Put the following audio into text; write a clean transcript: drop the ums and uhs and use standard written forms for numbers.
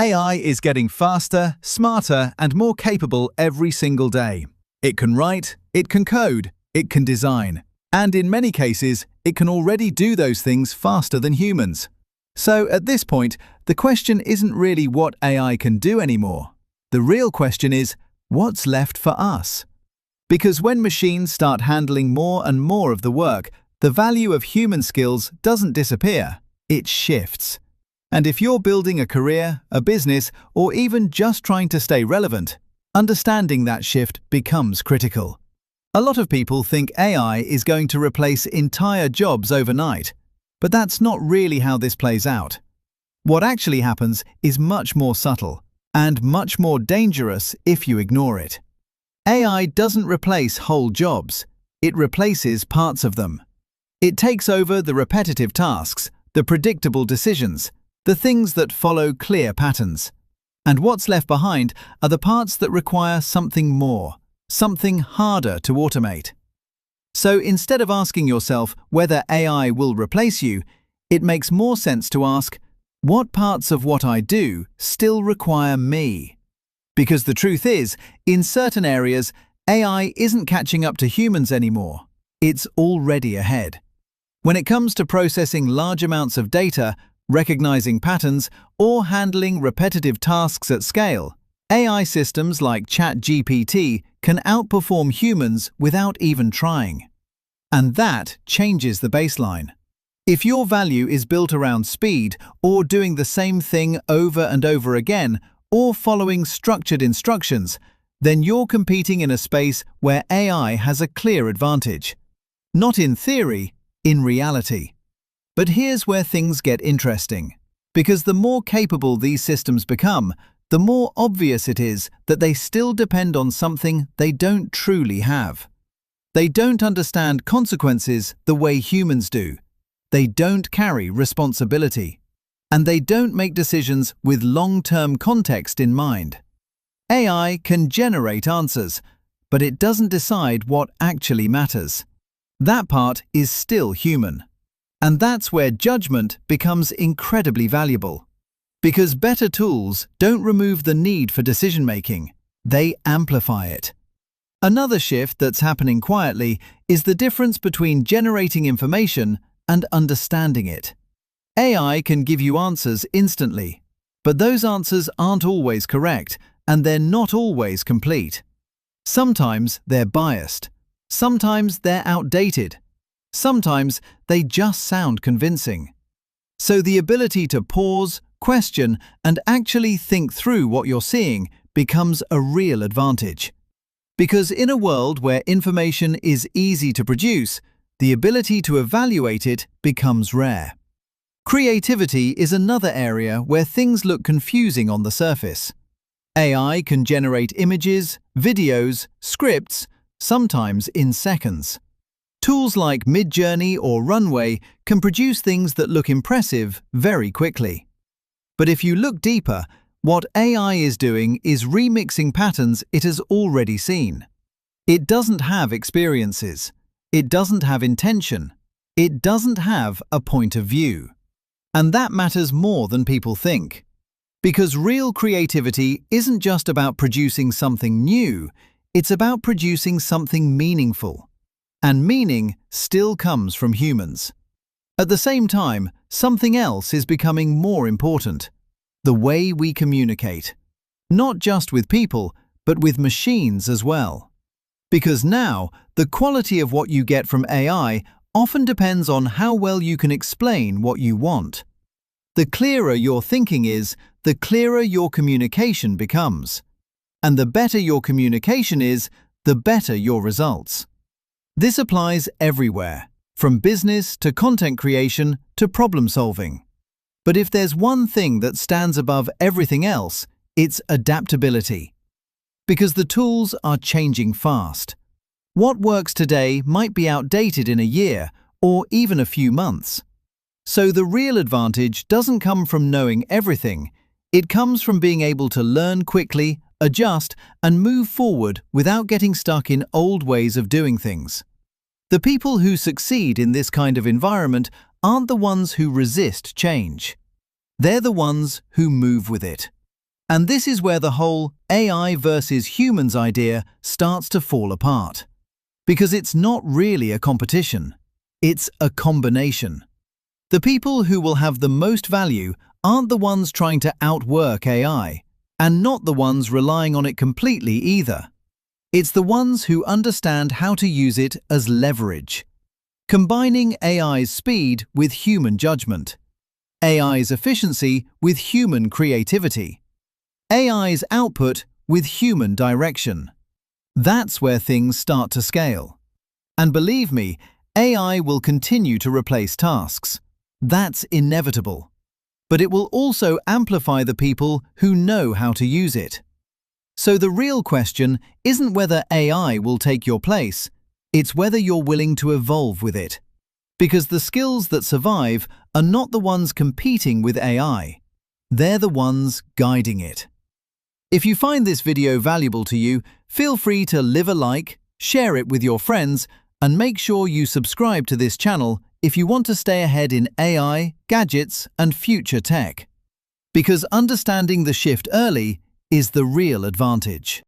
AI is getting faster, smarter, and more capable every single day. It can write, it can code, it can design, and in many cases, it can already do those things faster than humans. So at this point, the question isn't really what AI can do anymore. The real question is, what's left for us? Because when machines start handling more and more of the work, the value of human skills doesn't disappear, it shifts. And if you're building a career, a business, or even just trying to stay relevant, understanding that shift becomes critical. A lot of people think AI is going to replace entire jobs overnight, but that's not really how this plays out. What actually happens is much more subtle, and much more dangerous if you ignore it. AI doesn't replace whole jobs, it replaces parts of them. It takes over the repetitive tasks, the predictable decisions, the things that follow clear patterns. And what's left behind are the parts that require something more, something harder to automate. So instead of asking yourself whether AI will replace you, it makes more sense to ask, what parts of what I do still require me? Because the truth is, in certain areas, AI isn't catching up to humans anymore. It's already ahead. When it comes to processing large amounts of data, recognizing patterns, or handling repetitive tasks at scale, AI systems like ChatGPT can outperform humans without even trying. And that changes the baseline. If your value is built around speed, or doing the same thing over and over again, or following structured instructions, then you're competing in a space where AI has a clear advantage. Not in theory, in reality. But here's where things get interesting. Because the more capable these systems become, the more obvious it is that they still depend on something they don't truly have. They don't understand consequences the way humans do. They don't carry responsibility. And they don't make decisions with long-term context in mind. AI can generate answers, but it doesn't decide what actually matters. That part is still human. And that's where judgment becomes incredibly valuable. Because better tools don't remove the need for decision-making, they amplify it. Another shift that's happening quietly is the difference between generating information and understanding it. AI can give you answers instantly, but those answers aren't always correct, and they're not always complete. Sometimes they're biased, sometimes they're outdated, sometimes they just sound convincing. So the ability to pause, question, and actually think through what you're seeing becomes a real advantage. Because in a world where information is easy to produce, the ability to evaluate it becomes rare. Creativity is another area where things look confusing on the surface. AI can generate images, videos, scripts, sometimes in seconds. Tools like Midjourney or Runway can produce things that look impressive very quickly. But if you look deeper, what AI is doing is remixing patterns it has already seen. It doesn't have experiences. It doesn't have intention. It doesn't have a point of view. And that matters more than people think. Because real creativity isn't just about producing something new, it's about producing something meaningful. And meaning still comes from humans. At the same time, something else is becoming more important: the way we communicate. Not just with people, but with machines as well. Because now, the quality of what you get from AI often depends on how well you can explain what you want. The clearer your thinking is, the clearer your communication becomes. And the better your communication is, the better your results. This applies everywhere, from business to content creation to problem solving. But if there's one thing that stands above everything else, it's adaptability. Because the tools are changing fast. What works today might be outdated in a year or even a few months. So the real advantage doesn't come from knowing everything. It comes from being able to learn quickly, adjust, and move forward without getting stuck in old ways of doing things. The people who succeed in this kind of environment aren't the ones who resist change. They're the ones who move with it. And this is where the whole AI versus humans idea starts to fall apart. Because it's not really a competition, it's a combination. The people who will have the most value aren't the ones trying to outwork AI, and not the ones relying on it completely either. It's the ones who understand how to use it as leverage. Combining AI's speed with human judgment, AI's efficiency with human creativity, AI's output with human direction. That's where things start to scale. And believe me, AI will continue to replace tasks. That's inevitable. But it will also amplify the people who know how to use it. So the real question isn't whether AI will take your place, it's whether you're willing to evolve with it. Because the skills that survive are not the ones competing with AI. They're the ones guiding it. If you find this video valuable to you, feel free to leave a like, share it with your friends, and make sure you subscribe to this channel if you want to stay ahead in AI, gadgets, and future tech. Because understanding the shift early is the real advantage.